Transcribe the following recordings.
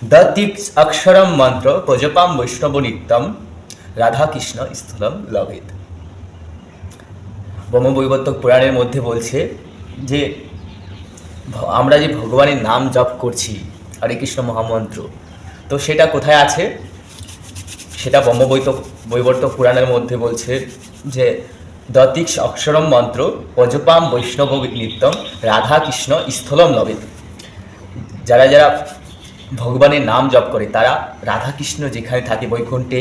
The তিক্স অক্ষরম মন্ত্র প্রজপাম বৈষ্ণব নিত্যম রাধাকৃষ্ণ স্থূলম লভেত। ব্রহ্মবৈবর্তক পুরাণের মধ্যে বলছে যে আমরা যে ভগবানের নাম জপ করছি হরে কৃষ্ণ মহামন্ত্র, তো সেটা কোথায় আছে? সেটা বৈবর্তক পুরাণের মধ্যে বলছে যে দ্বিতীয় অক্ষরম মন্ত্র পজপাম বৈষ্ণব নিত্যম রাধাকৃষ্ণ স্থলম লভেত। যারা যারা ভগবানের নাম জপ করে তারা রাধাকৃষ্ণ যেখানে থাকে বৈকুণ্ঠে,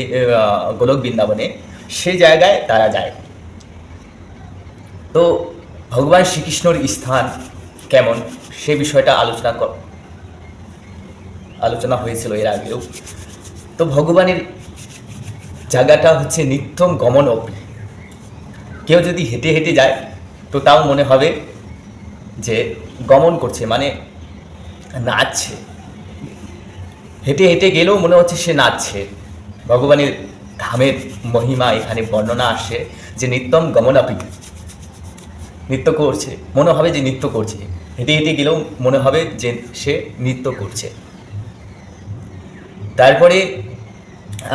গোলক বৃন্দাবনে, সেই জায়গায় তারা যায়। তো ভগবান শ্রীকৃষ্ণর স্থান কেমন সে বিষয়টা আলোচনা হয়েছিল এর আগেও। তো ভগবানের জায়গাটা হচ্ছে নিত্যম গমন অপি। কেউ যদি হেঁটে হেঁটে যায় তো তাও মনে হবে যে গমন করছে, মানে নাচছে। হেঁটে হেঁটে গেলেও মনে হচ্ছে সে নাচছে। ভগবানের ধামের মহিমা এখানে বর্ণনা আসে যে নিত্যম গমনাপি, নৃত্য করছে, মনে হবে যে নৃত্য করছে। হেঁটে হেঁটে গেলেও মনে হবে যে সে নৃত্য করছে। তারপরে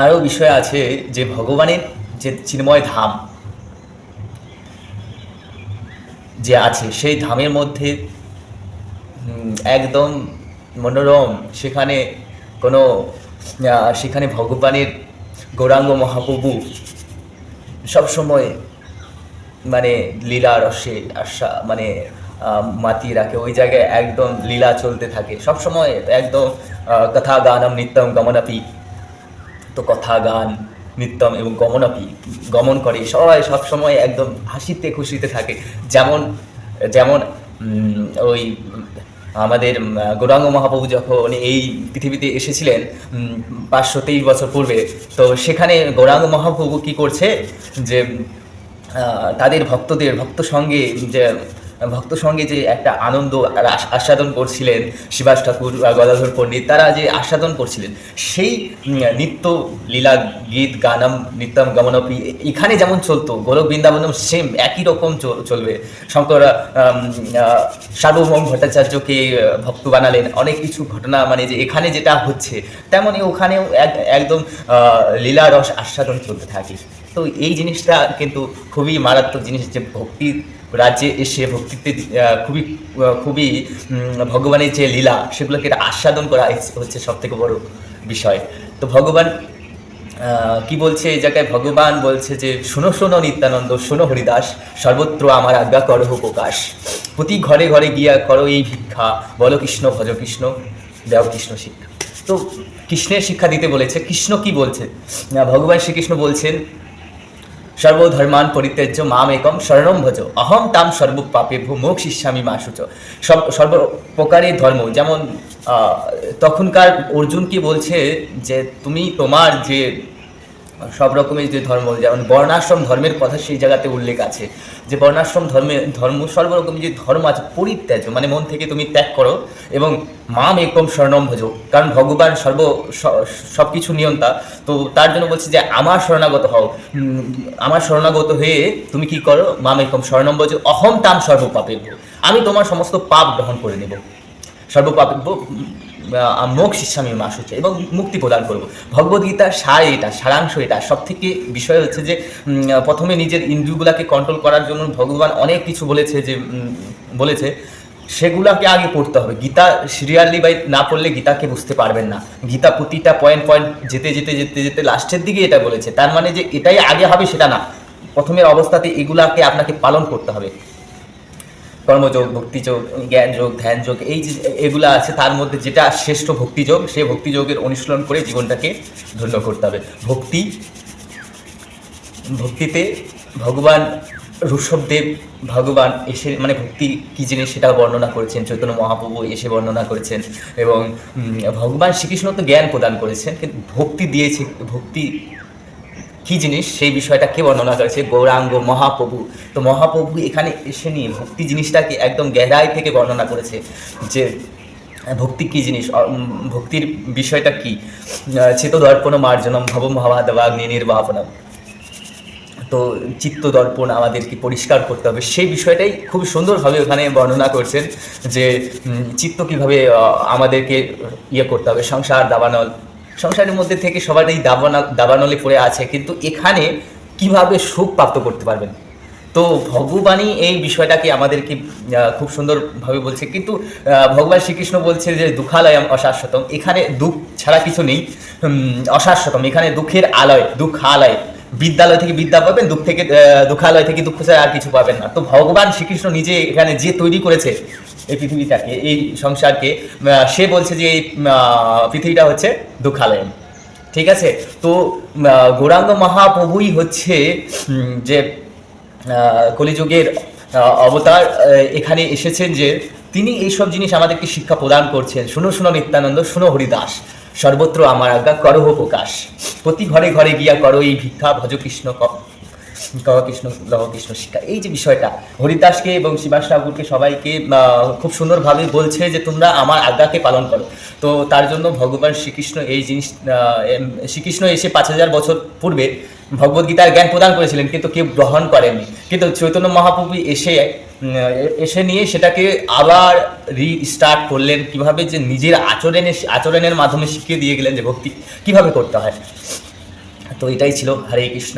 আরও বিষয় আছে যে ভগবানের যে চিন্ময় ধাম যে আছে সেই ধামের মধ্যে একদম মনোরম, সেখানে ভগবানের গৌরাঙ্গ মহাপ্রভু সবসময় মানে লীলা রসে মানে মাতিয়ে রাখে। ওই জায়গায় একদম লীলা চলতে থাকে সবসময়, একদম কথা গানম নিত্যম গমনাপি। তো কথা গান নিত্যম এবং গমনাপি, গমন করে সবাই সবসময় একদম হাসিতে খুশিতে থাকে। যেমন যেমন ওই আমাদের গৌরাঙ্গ মহাপ্রভু যখন এই পৃথিবীতে এসেছিলেন 523 বছর পূর্বে, তো সেখানে গৌরাঙ্গ মহাপ্রভু কী করছে যে তাদের ভক্ত সঙ্গে যে একটা আনন্দ আস্বাদন করছিলেন, শিবাস ঠাকুর, গদাধর পণ্ডিত, তারা যে আস্বাদন করছিলেন সেই নিত্য লীলা গীত গানম নিত্যম গমনপি এখানে যেমন চলতো, গোলক বৃন্দাবনম সেম একই রকম চলবে। শঙ্কর সার্বভৌম ভট্টাচার্যকে ভক্ত বানালেন, অনেক কিছু ঘটনা মানে যে এখানে যেটা হচ্ছে তেমনই ওখানেও একদম লীলা রস আস্বাদন চলতে থাকে। তো এই জিনিসটা কিন্তু খুবই মারাত্মক জিনিস যে ভক্তির রাজ্যে এসে ভক্তিতে খুবই ভগবানের যে লীলা সেগুলোকে আস্বাদন করা হচ্ছে সবথেকে বড় বিষয়। তো ভগবান কি বলছে এই জায়গায়? ভগবান বলছে যে শোনো শোনো নিত্যানন্দ, শোনো হরিদাস, সর্বত্র আমার আজ্ঞা করহ প্রকাশ। প্রতি ঘরে ঘরে গিয়া করো এই ভিক্ষা, বলো কৃষ্ণ ভজ কৃষ্ণ, দেও কৃষ্ণ শিক্ষা। তো কৃষ্ণের শিক্ষা দিতে বলেছে। কৃষ্ণ কি বলছে? ভগবান শ্রীকৃষ্ণ বলছেন সর্বধর্মান পরিত্যাজ্য মাম একম শরণম ভজ, অহম তাম সর্বপাপেভ্যো মোক্ষয়িষ্যামি মা শুচঃ। সর্বপ্রকারের ধর্ম, যেমন তখনকার অর্জুন কি বলছে যে তুমি তোমার যে সব রকমের যে ধর্ম, যেমন বর্ণাশ্রম ধর্মের কথা সেই জায়গাতে উল্লেখ আছে যে বর্ণাশ্রম ধর্ম সর্বরকম যে ধর্ম আছে পরিত্যাজ্য, মানে মন থেকে তুমি ত্যাগ করো, এবং মাম একম শরণম ভজ, কারণ ভগবান সব কিছু নিয়ন্তা। তো তার জন্য বলছে যে আমার শরণাগত হও, আমার শরণাগত হয়ে তুমি কি করো? মাম একম শরণম ভজ, অহম তাম সর্বপাপেভ্যো, আমি তোমার সমস্ত পাপ গ্রহণ করে নেব। সর্বপাপেভ্যো মোক্ষয়িষ্যামি মা শুচঃ, এবং মুক্তি প্রদান করব। ভগবদ্গীতার সারাংশ এটা। সব থেকে বিষয় হচ্ছে যে প্রথমে নিজের ইন্দ্রিয়গুলোকে কন্ট্রোল করার জন্য ভগবান অনেক কিছু বলেছে সেগুলোকে আগে পড়তে হবে। গীতা সিরিয়ালি না পড়লে গীতাকে বুঝতে পারবেন না। গীতা প্রতিটা পয়েন্ট যেতে যেতে যেতে যেতে লাস্টের দিকে এটা বলেছে। তার মানে যে এটাই আগে হবে সেটা না, প্রথমের অবস্থাতে এগুলাকে আপনাকে পালন করতে হবে। কর্মযোগ, ভক্তিযোগ, জ্ঞানযোগ, ধ্যানযোগ, এগুলো আছে। তার মধ্যে যেটা শ্রেষ্ঠ ভক্তিযোগ, সেই ভক্তিযোগের অনুশীলন করে জীবনটাকে ধন্য করতে হবে। ভক্তিতে ভগবান ঋষভদেব ভগবান এসে মানে ভক্তি কী জিনিস সেটা বর্ণনা করেছেন, চৈতন্য মহাপ্রভু এসে বর্ণনা করেছেন, এবং ভগবান শ্রীকৃষ্ণ তো জ্ঞান প্রদান করেছেন, কিন্তু ভক্তি দিয়েছে। ভক্তি কী জিনিস সেই বিষয়টা কে বর্ণনা করেছে? গৌরাঙ্গ মহাপ্রভু। তো মহাপ্রভু এখানে এসে নিয়ে ভক্তি জিনিসটাকে একদম গেরাই থেকে বর্ণনা করেছে যে ভক্তি কী জিনিস, ভক্তির বিষয়টা কী। চেতদর্পণ মার্জনম ভবম ভাবাদবাগ্নি নির্বাপনম। তো চিত্ত দর্পণ আমাদেরকে পরিষ্কার করতে হবে, সেই বিষয়টাই খুব সুন্দরভাবে ওখানে বর্ণনা করছেন যে চিত্ত কীভাবে আমাদেরকে ইয়ে করতে হবে। সংসার দাবানল, সংসারের মধ্যে থেকে সবার এই দাবানলে পড়ে আছে, কিন্তু এখানে কিভাবে সুখ প্রাপ্ত করতে পারবেন। তো ভগবানই এই বিষয়টাকে আমাদেরকে খুব সুন্দরভাবে বলছে। কিন্তু ভগবান শ্রীকৃষ্ণ বলছে যে দুঃখালয়ম অশাশ্বতম, এখানে দুঃখ ছাড়া কিছু নেই, অশাশ্বতম, এখানে দুঃখের আলয়, দুঃখালয়, বিদ্যালয় থেকে বিদ্যা পাবেন, দুঃখালয় থেকে দুঃখ ছাড়া আর কিছু পাবেন না। তো ভগবান শ্রীকৃষ্ণ নিজে এখানে যে তৈরি করেছে এই পৃথিবীটাকে, এই সংসারকে, সে বলছে যে এই পৃথিবীটা হচ্ছে দুঃখালয়। ঠিক আছে, তো গৌরাঙ্গ মহাপ্রভুই হচ্ছে যে কলিযুগের অবতার, এখানে এসেছেন যে তিনি এইসব জিনিস আমাদেরকে শিক্ষা প্রদান করছেন। শুনো শুনো নিত্যানন্দ, শুনো হরিদাস, সর্বত্র আমার আজ্ঞা করহ প্রকাশ, প্রতি ঘরে ঘরে গিয়া করো এই ভিক্ষা, ভজ কৃষ্ণ কৃষ্ণ লহ কৃষ্ণ শিক্ষা। এই যে বিষয়টা হরিদাসকে এবং শিবাস ঠাকুরকে সবাইকে খুব সুন্দরভাবে বলছে যে তোমরা আমার আজ্ঞাকে পালন করো। তো তার জন্য ভগবান শ্রীকৃষ্ণ এই জিনিস, শ্রীকৃষ্ণ এসে 5000 বছর পূর্বে ভগবদ্গীতার জ্ঞান প্রদান করেছিলেন, কিন্তু কেউ গ্রহণ করেননি। কিন্তু চৈতন্য মহাপ্রভু এসে নিয়ে সেটাকে আবার রিস্টার্ট করলেন, কিভাবে যে নিজের আচরণের মাধ্যমে শিখিয়ে দিয়ে গেলেন যে ভক্তি কিভাবে করতে হয়। তো এটাই ছিল। হরে কৃষ্ণ।